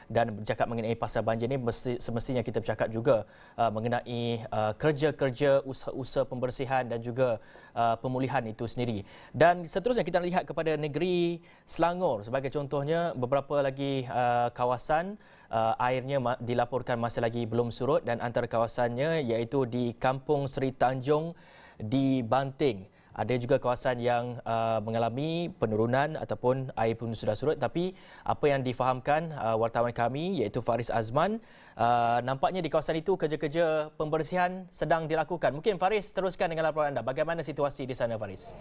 Dan bercakap mengenai pasal banjir ini, semestinya kita bercakap juga mengenai kerja-kerja usaha-usaha pembersihan dan juga pemulihan itu sendiri. Dan seterusnya kita lihat kepada negeri Selangor. Sebagai contohnya, beberapa lagi kawasan airnya dilaporkan masih lagi belum surut, dan antara kawasannya iaitu di Kampung Seri Tanjung di Banting. Ada juga kawasan yang mengalami penurunan ataupun air pun sudah surut, tapi apa yang difahamkan wartawan kami iaitu Faris Azman, nampaknya di kawasan itu kerja-kerja pembersihan sedang dilakukan. Mungkin Faris teruskan dengan laporan anda. Bagaimana situasi di sana, Faris?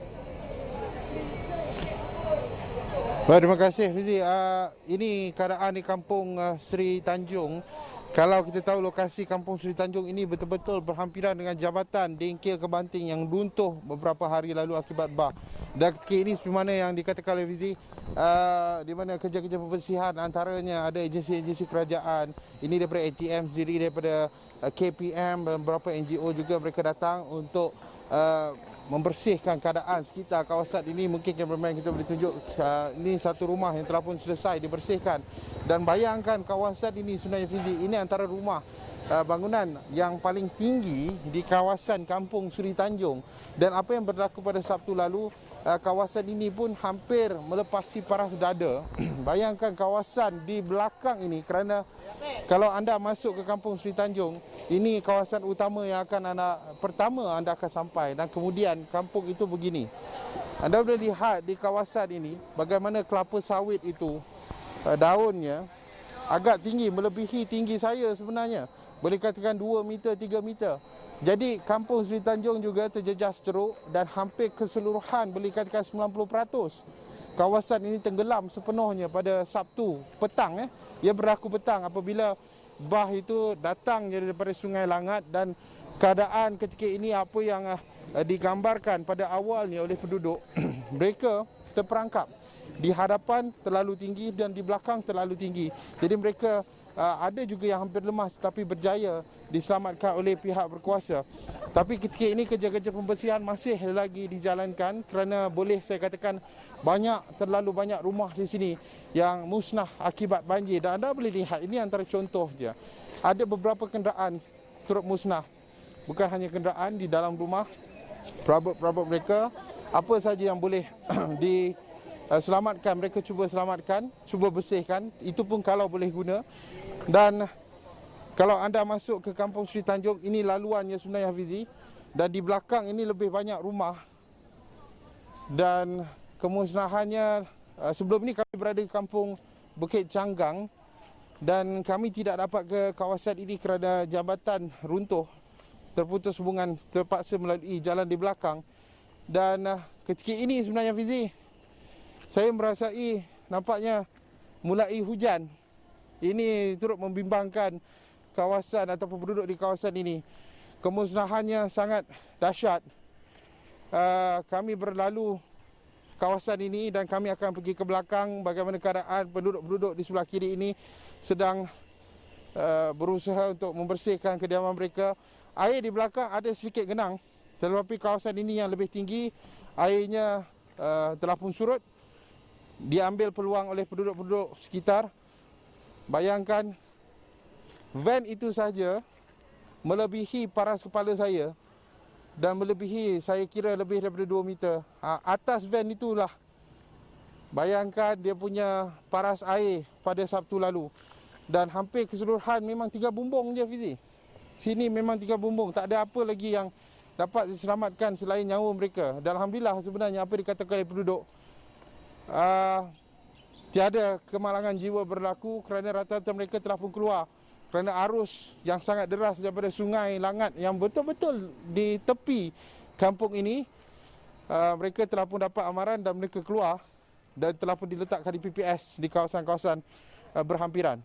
Baik, terima kasih Fizi. Ini keadaan di Kampung Seri Tanjung. Kalau kita tahu lokasi Kampung Seri Tanjung ini betul-betul berhampiran dengan Jabatan Dengkil Kebanting yang runtuh beberapa hari lalu akibat bah. Dan ketika ini seperti mana yang dikatakan oleh Fizi, di mana kerja-kerja pembersihan antaranya ada agensi-agensi kerajaan, ini daripada ATM sendiri, daripada KPM dan beberapa NGO juga mereka datang untuk membersihkan keadaan sekitar kawasan ini. Mungkin cameraman kita boleh tunjuk, ini satu rumah yang telah pun selesai dibersihkan. Dan bayangkan kawasan ini sebenarnya Fizi, ini antara rumah bangunan yang paling tinggi di kawasan Kampung Seri Tanjung. Dan apa yang berlaku pada Sabtu lalu, kawasan ini pun hampir melepasi paras dada. Bayangkan kawasan di belakang ini, kerana kalau anda masuk ke Kampung Seri Tanjung, ini kawasan utama yang pertama anda akan sampai, dan kemudian kampung itu begini. Anda boleh lihat di kawasan ini bagaimana kelapa sawit itu daunnya agak tinggi, melebihi tinggi saya sebenarnya. Boleh katakan 2 meter, 3 meter. Jadi Kampung Seri Tanjung juga terjejas teruk dan hampir keseluruhan, boleh katakan 90%. Kawasan ini tenggelam sepenuhnya pada Sabtu petang. Ia berlaku petang apabila bah itu datang daripada Sungai Langat, dan keadaan ketika ini apa yang digambarkan pada awalnya oleh penduduk, mereka terperangkap. Di hadapan terlalu tinggi dan di belakang terlalu tinggi. Jadi mereka ada juga yang hampir lemas tapi berjaya diselamatkan oleh pihak berkuasa. Tapi ketika ini kerja-kerja pembersihan masih lagi dijalankan kerana boleh saya katakan terlalu banyak rumah di sini yang musnah akibat banjir. Dan anda boleh lihat, ini antara contoh je. Ada beberapa kenderaan turut musnah. Bukan hanya kenderaan di dalam rumah, perabot-perabot mereka, apa saja yang boleh diselamatkan, mereka cuba selamatkan, cuba bersihkan. Itu pun kalau boleh guna. Dan kalau anda masuk ke Kampung Seri Tanjung, ini laluannya sebenarnya Hafizi. Dan di belakang ini lebih banyak rumah. Dan kemusnahannya, sebelum ini kami berada di Kampung Bukit Canggang. Dan kami tidak dapat ke kawasan ini kerana jambatan runtuh. Terputus hubungan, terpaksa melalui jalan di belakang. Dan ketika ini sebenarnya Hafizi, saya merasai nampaknya mulai hujan. Ini turut membimbangkan kawasan ataupun penduduk di kawasan ini. Kemusnahannya sangat dahsyat. Kami berlalu kawasan ini dan kami akan pergi ke belakang bagaimana keadaan penduduk-penduduk di sebelah kiri ini sedang berusaha untuk membersihkan kediaman mereka. Air di belakang ada sedikit genang, tetapi kawasan ini yang lebih tinggi, airnya telah pun surut. Diambil peluang oleh penduduk-penduduk sekitar. Bayangkan, van itu saja melebihi paras kepala saya dan melebihi, saya kira lebih daripada 2 meter. Atas van itulah, bayangkan dia punya paras air pada Sabtu lalu. Dan hampir keseluruhan memang 3 bumbung je Fizi. Sini memang 3 bumbung, tak ada apa lagi yang dapat diselamatkan selain nyawa mereka. Dan alhamdulillah sebenarnya apa dikatakan oleh penduduk, tiada kemalangan jiwa berlaku kerana rata-rata mereka telah pun keluar. Kerana arus yang sangat deras daripada Sungai Langat yang betul-betul di tepi kampung ini, mereka telah pun dapat amaran dan mereka keluar dan telah pun diletakkan di PPS di kawasan-kawasan berhampiran.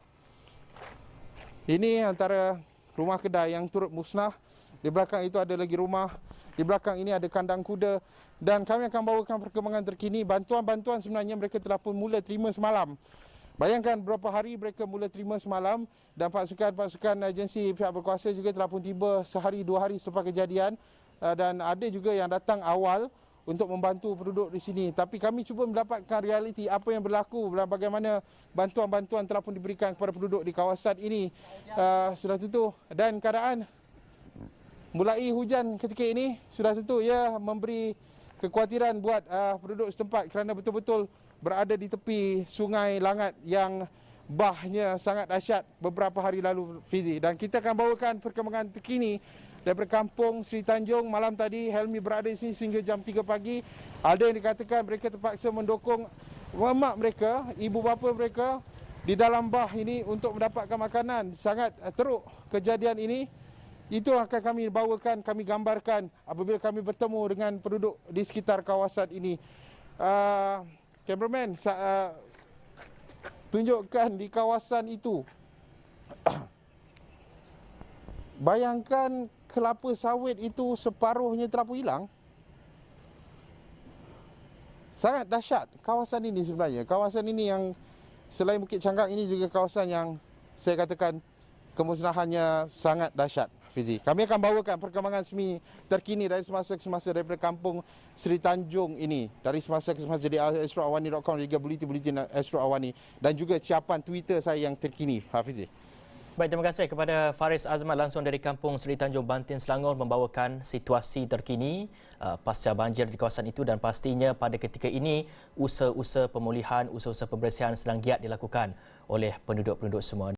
Ini antara rumah kedai yang turut musnah. Di belakang itu ada lagi rumah. Di belakang ini ada kandang kuda. Dan kami akan bawakan perkembangan terkini. Bantuan-bantuan sebenarnya mereka telah pun mula terima semalam. Bayangkan berapa hari mereka mula terima semalam. Dan pasukan-pasukan agensi pihak berkuasa juga telah pun tiba sehari 2 hari selepas kejadian. Dan ada juga yang datang awal untuk membantu penduduk di sini. Tapi kami cuba mendapatkan realiti apa yang berlaku dan bagaimana bantuan-bantuan telah pun diberikan kepada penduduk di kawasan ini. Sudah tentu, dan keadaan mulai hujan ketika ini sudah tentu ia memberi kekhawatiran buat penduduk setempat kerana betul-betul berada di tepi Sungai Langat yang bahnya sangat dahsyat beberapa hari lalu, Fizi. Dan kita akan bawakan perkembangan terkini daripada kampung Seri Tanjung. Malam tadi Helmi berada di sini sehingga jam 3 pagi. Ada yang dikatakan mereka terpaksa mendukung mak mereka, ibu bapa mereka di dalam bah ini untuk mendapatkan makanan. Sangat teruk kejadian ini. Itu akan kami bawakan, kami gambarkan apabila kami bertemu dengan penduduk di sekitar kawasan ini. Cameraman, tunjukkan di kawasan itu. Bayangkan kelapa sawit itu separuhnya telah pun hilang. Sangat dahsyat kawasan ini sebenarnya. Kawasan ini yang selain Bukit Canggang ini juga kawasan yang saya katakan kemusnahannya sangat dahsyat, Fizi. Kami akan bawakan perkembangan semi terkini dari semasa ke semasa daripada kampung Seri Tanjung ini. Dari semasa ke semasa di astroawani.com dan juga bulletin Astro Awani dan juga ciapan Twitter saya yang terkini, Hafizi. Baik, terima kasih kepada Faris Azmat langsung dari Kampung Seri Tanjung, Bantin, Selangor membawakan situasi terkini pasca banjir di kawasan itu, dan pastinya pada ketika ini usaha-usaha pemulihan, usaha-usaha pembersihan sedang giat dilakukan oleh penduduk-penduduk semua.